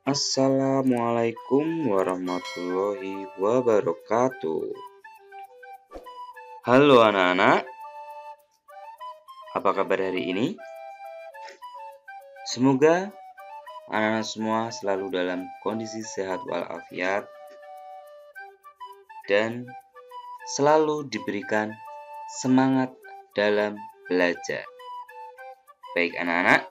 Assalamualaikum warahmatullahi wabarakatuh. Halo anak-anak, apa kabar hari ini? Semoga anak-anak semua selalu dalam kondisi sehat walafiat dan selalu diberikan semangat dalam belajar. Baik anak-anak,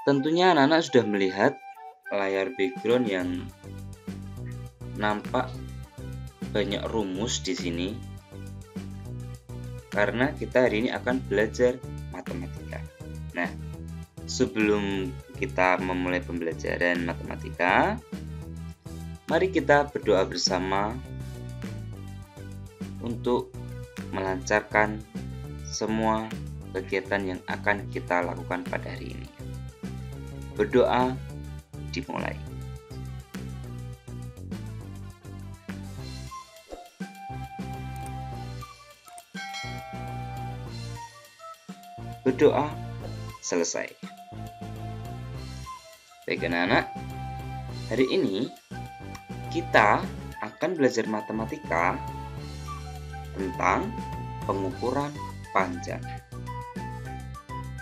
tentunya anak-anak sudah melihat layar background yang nampak banyak rumus di sini karena kita hari ini akan belajar matematika. Nah, sebelum kita memulai pembelajaran matematika, mari kita berdoa bersama untuk melancarkan semua kegiatan yang akan kita lakukan pada hari ini. Berdoa dimulai. Berdoa selesai. Baik anak-anak, hari ini kita akan belajar matematika tentang pengukuran panjang.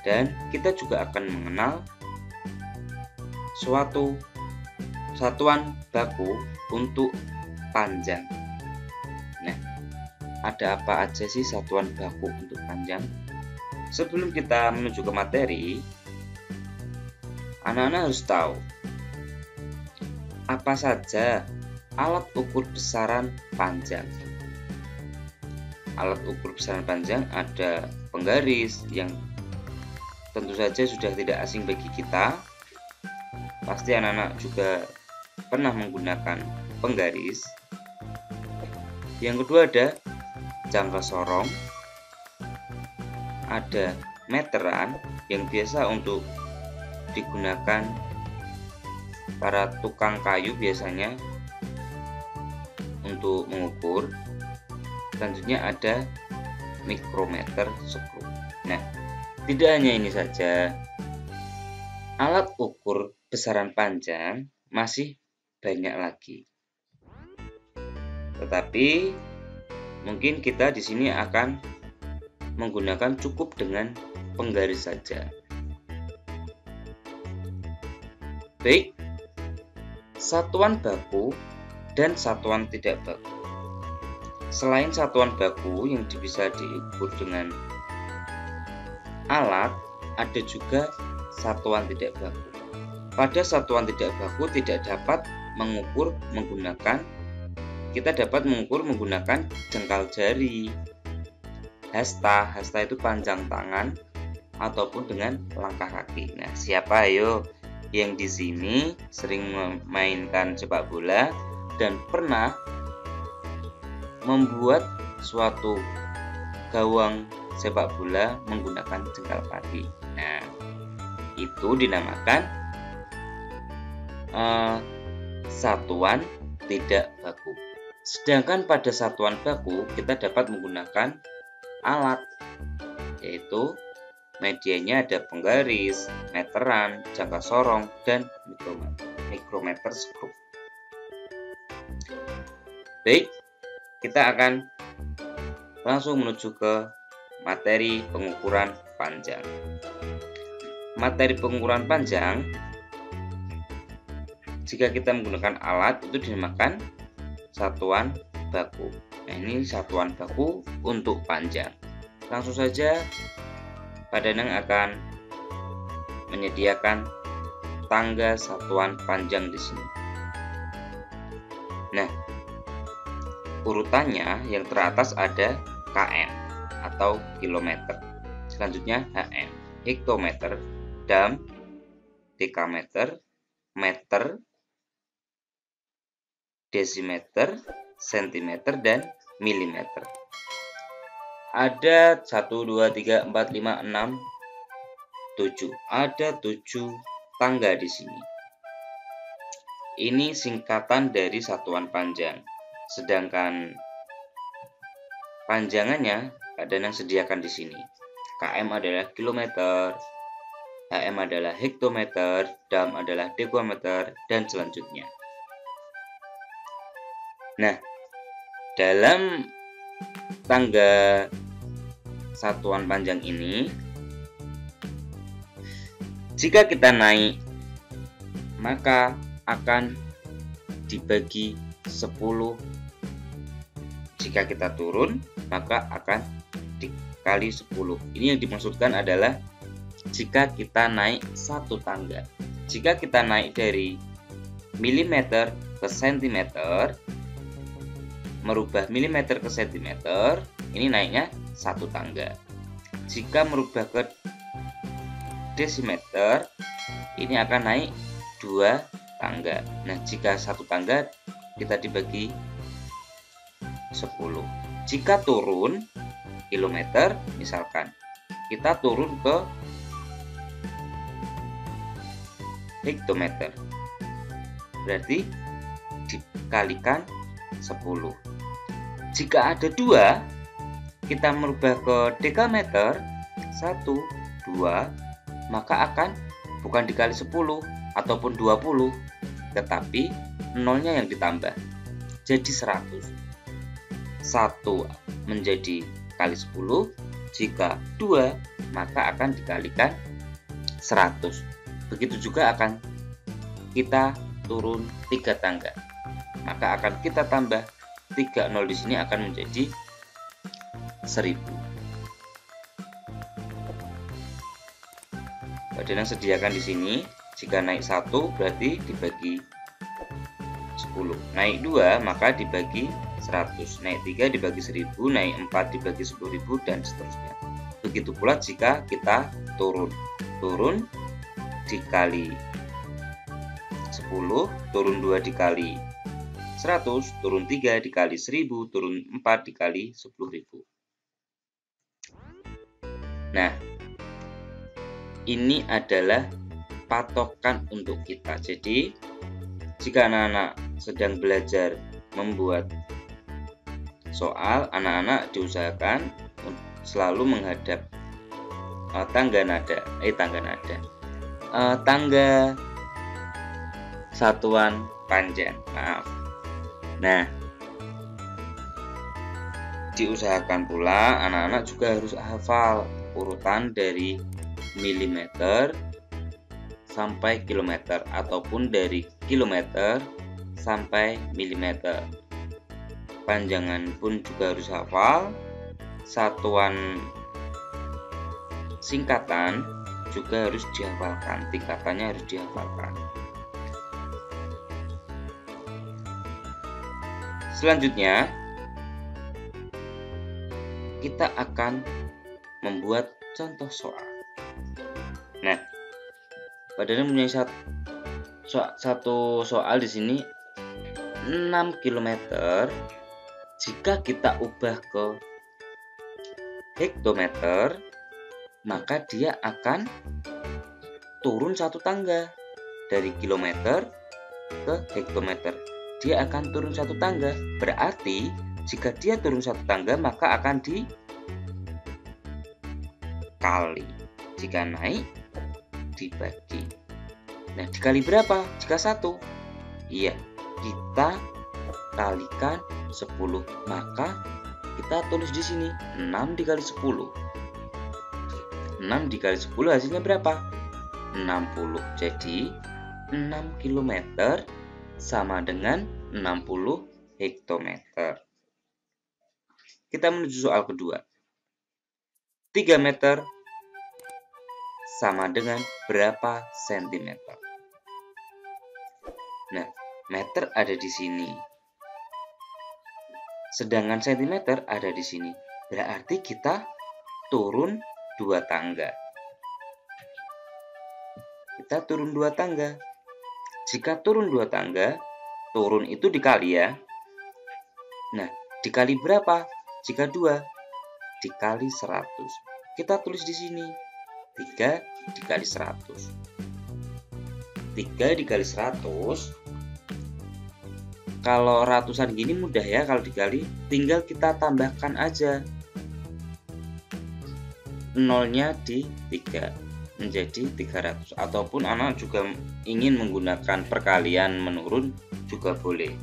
Dan kita juga akan mengenal suatu satuan baku untuk panjang. Nah, ada apa aja sih satuan baku untuk panjang? Sebelum kita menuju ke materi, anak-anak harus tahu apa saja alat ukur besaran panjang. Alat ukur besaran panjang ada penggaris yang tentu saja sudah tidak asing bagi kita. Pasti anak-anak juga pernah menggunakan penggaris. Yang kedua ada jangka sorong, ada meteran yang biasa untuk digunakan para tukang kayu biasanya untuk mengukur. Selanjutnya ada mikrometer skru. Nah, tidak hanya ini saja, alat ukur besaran panjang masih banyak lagi. Tetapi mungkin kita di sini akan menggunakan cukup dengan penggaris saja. Baik, satuan baku dan satuan tidak baku. Selain satuan baku yang bisa diukur dengan alat, ada juga satuan tidak baku. Pada satuan tidak baku kita dapat mengukur menggunakan jengkal jari, hasta itu panjang tangan, ataupun dengan langkah kaki. Nah, siapa ayo yang di sini sering memainkan sepak bola dan pernah membuat suatu gawang sepak bola menggunakan jengkal kaki? Nah, itu dinamakan satuan tidak baku. Sedangkan pada satuan baku kita dapat menggunakan alat, yaitu medianya ada penggaris, meteran, jangka sorong, dan mikrometer skru. Baik, kita akan langsung menuju ke materi pengukuran panjang. Materi pengukuran panjang, jika kita menggunakan alat itu dinamakan satuan baku. Nah, ini satuan baku untuk panjang. Langsung saja Pak Danang akan menyediakan tangga satuan panjang di sini. Nah, urutannya yang teratas ada km atau kilometer. Selanjutnya hm, hektometer, dam, dekameter, meter, desimeter, sentimeter, dan milimeter. Ada 1, 2, 3, 4, 5, 6, 7. Ada 7 tangga di sini. Ini singkatan dari satuan panjang. Sedangkan panjangannya Pak Danang sediakan di sini. km adalah kilometer, HM adalah hektometer, dam adalah dekumeter, dan selanjutnya. Nah, dalam tangga satuan panjang ini, jika kita naik maka akan dibagi 10. Jika kita turun maka akan dikali 10. Ini yang dimaksudkan adalah jika kita naik satu tangga. Jika kita naik dari milimeter ke sentimeter, merubah milimeter ke sentimeter, ini naiknya satu tangga. Jika merubah ke desimeter, ini akan naik 2 tangga. Nah, jika satu tangga kita dibagi 10. Jika turun kilometer, misalkan kita turun ke hektometer, berarti dikalikan 10. Jika ada 2, kita merubah ke dekameter, 1, 2, maka akan bukan dikali 10 ataupun 20, tetapi nolnya yang ditambah jadi 100. 1 menjadi kali 10, jika 2 maka akan dikalikan 100. Begitu juga akan kita turun 3 tangga, maka akan kita tambah 3 nol di sini akan menjadi 1000. Badan yang sediakan di sini, jika naik 1 berarti dibagi 10, naik 2 maka dibagi 100, naik 3 dibagi 1000, naik 4 dibagi 10.000, dan seterusnya. Begitu pula jika kita turun dikali 10, turun 2 dikali 100, turun 3 dikali 1000, turun 4 dikali 10.000. Nah, ini adalah patokan untuk kita. Jadi, jika anak-anak sedang belajar membuat soal, anak-anak diusahakan selalu menghadap tangga satuan panjang. Nah, diusahakan pula anak-anak juga harus hafal urutan dari milimeter sampai kilometer ataupun dari kilometer sampai milimeter. Panjangan pun juga harus hafal, satuan singkatan juga harus dihafalkan, tingkatannya harus dihafalkan. Selanjutnya, kita akan membuat contoh soal. Nah, padahal punya satu soal di sini 6 km. Jika kita ubah ke hektometer, maka dia akan turun satu tangga dari kilometer ke hektometer. Dia akan turun satu tangga. Berarti jika dia turun satu tangga maka akan dikali. Jika naik dibagi. Nah, dikali berapa? Jika 1, iya, kita kalikan 10. Maka kita tulis di sini 6 dikali 10. 6 dikali 10 hasilnya berapa? 60. Jadi 6 km sama dengan 60 hektometer. Kita menuju soal kedua. 3 meter sama dengan berapa sentimeter? Nah, meter ada di sini. Sedangkan sentimeter ada di sini. Berarti kita turun 2 tangga. Kita turun 2 tangga. Jika turun 2 tangga, turun itu dikali ya. Nah, dikali berapa? Jika 2, dikali 100. Kita tulis di sini 3 dikali 100. 3 dikali 100. Kalau ratusan gini mudah ya kalau dikali, tinggal kita tambahkan aja nolnya di 3. menjadi 300, ataupun anak juga ingin menggunakan perkalian menurun juga boleh.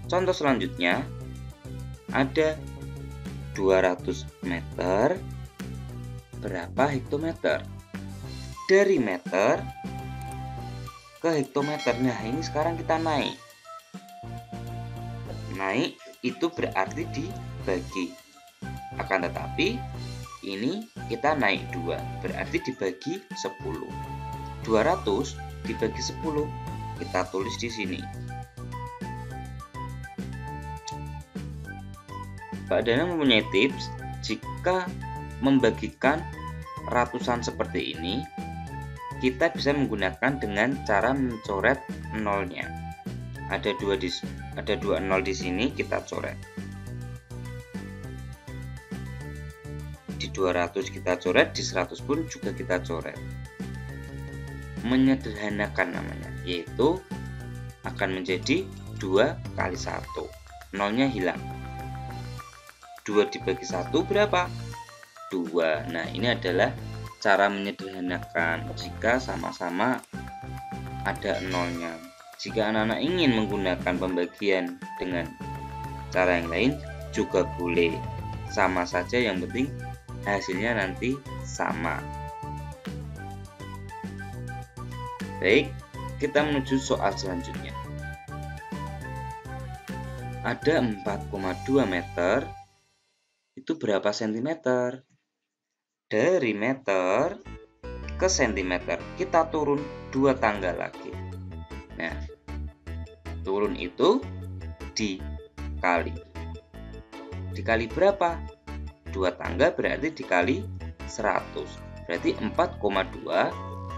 Contoh selanjutnya, ada 200 meter, berapa hektometer? Dari meter ke hektometer. Nah, ini sekarang kita naik. Naik itu berarti dibagi. Akan tetapi ini kita naik 2, berarti dibagi 10. 200 dibagi 10, kita tulis di sini. Pak Dana mempunyai tips, jika membagikan ratusan seperti ini, kita bisa menggunakan dengan cara mencoret nolnya. Ada dua nol di sini, kita coret. Di 200 kita coret, di 100 pun juga kita coret. Menyederhanakan namanya, yaitu akan menjadi 2 kali 1. Nolnya hilang. 2 dibagi 1 berapa? 2. Nah, ini adalah cara menyederhanakan jika sama-sama ada nolnya. Jika anak-anak ingin menggunakan pembagian dengan cara yang lain juga boleh. Sama saja, yang penting hasilnya nanti sama. Baik, kita menuju soal selanjutnya. Ada 4,2 meter, itu berapa sentimeter? Dari meter ke sentimeter, kita turun 2 tangga lagi. Nah, turun itu dikali. Dikali berapa? 2 tangga berarti dikali 100. Berarti 4,2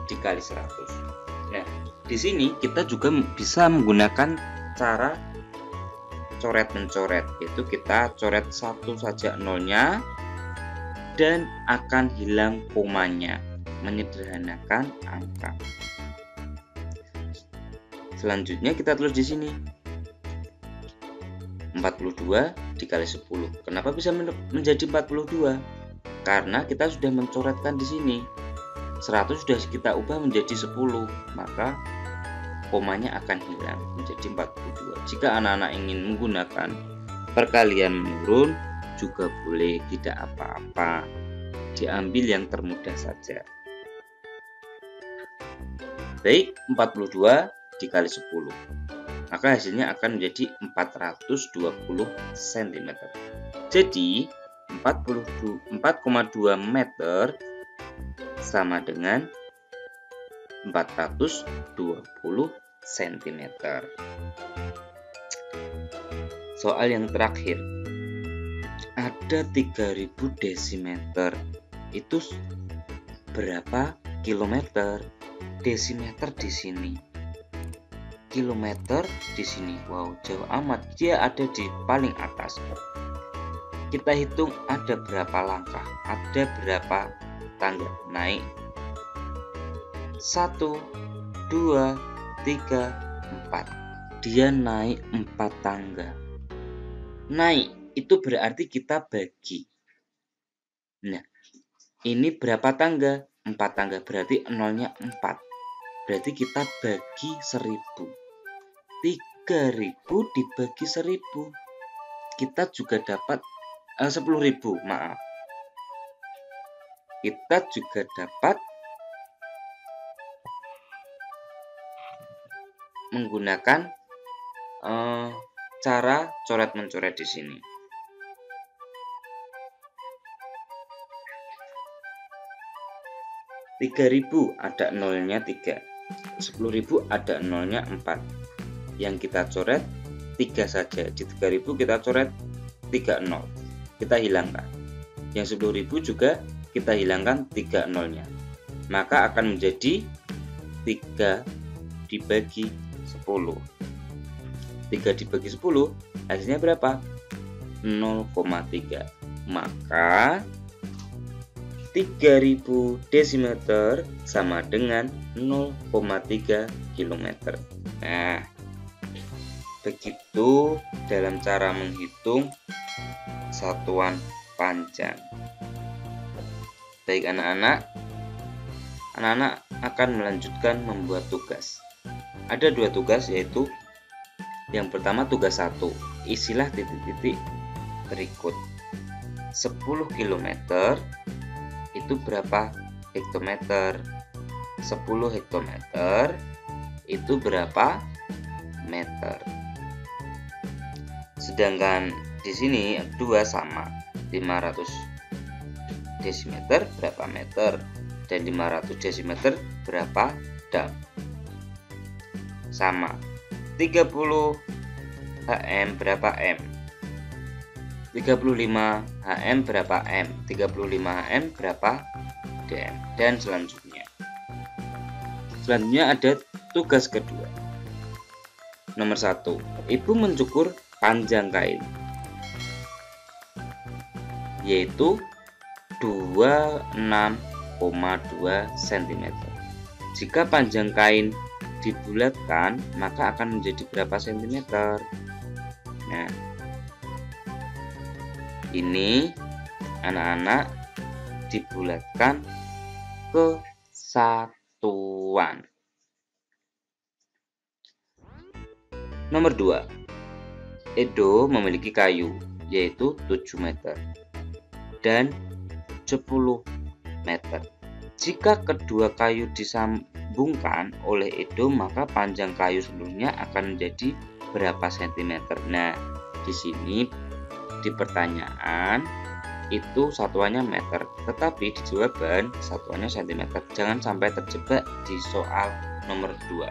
dikali 100. Nah, di sini kita juga bisa menggunakan cara coret-mencoret, yaitu kita coret satu saja nolnya dan akan hilang komanya, menyederhanakan angka. Selanjutnya kita tulis di sini 42 dikali 10. Kenapa bisa menjadi 42? Karena kita sudah mencoretkan di sini. 100 sudah kita ubah menjadi 10, maka komanya akan hilang menjadi 42. Jika anak-anak ingin menggunakan perkalian menurun juga boleh, tidak apa-apa. Diambil yang termudah saja. Baik, 42 dikali 10. Maka hasilnya akan menjadi 420 cm. Jadi 4,2 meter sama dengan 420 cm. Soal yang terakhir, ada 3000 desimeter, itu berapa kilometer? Desimeter di sini, kilometer di sini. Wow, jauh amat. Dia ada di paling atas. Kita hitung ada berapa langkah, ada berapa tangga naik. 1, 2, 3, 4. Dia naik 4 tangga. Naik itu berarti kita bagi. Nah, ini berapa tangga? 4 tangga, berarti nolnya 4. Berarti kita bagi 1000. 3000 dibagi 1000. Kita juga dapat 10.000, maaf. Kita juga dapat menggunakan cara coret-mencoret di sini. Rp3.000 ada nolnya 3. 10.000 ada nolnya 4. Yang kita coret 3 saja. Di 3.000 kita coret 3 nol. Kita hilangkan. Yang 10.000 juga kita hilangkan 3 nolnya. Maka akan menjadi 3 dibagi 10. 3 dibagi 10 hasilnya berapa? 0,3. Maka 3000 desimeter sama dengan 0,3 km. Nah, begitu dalam cara menghitung satuan panjang. Baik anak-anak akan melanjutkan membuat tugas. Ada 2 tugas, yaitu yang pertama tugas 1, isilah titik-titik berikut. 10 km itu berapa hektometer? 10 hektometer itu berapa meter? Sedangkan di sini 2 sama, 500 desimeter berapa meter, dan 500 desimeter berapa dam. Sama. 30 HM berapa M? 35 HM berapa M? 35 HM berapa dm? Dan selanjutnya ada tugas kedua. Nomor 1, ibu mencukur panjang kain, yaitu 26,2 cm. Jika panjang kain dibulatkan, maka akan menjadi berapa cm? Nah, ini anak-anak dibulatkan ke satuan. Nomor 2, Edo memiliki kayu, yaitu 7 meter dan 10 meter. Jika kedua kayu disambungkan oleh Edo, maka panjang kayu seluruhnya akan menjadi berapa sentimeter? Nah, di sini di pertanyaan itu satuannya meter, tetapi di jawaban satuannya sentimeter. Jangan sampai terjebak di soal nomor 2.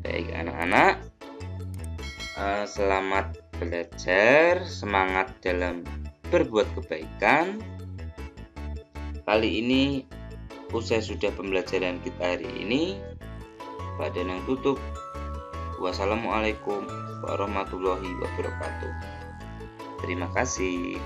Baik anak-anak, selamat belajar, semangat dalam berbuat kebaikan. Kali ini usai sudah pembelajaran kita hari ini. Pada yang tutup. Wassalamualaikum warahmatullahi wabarakatuh. Terima kasih.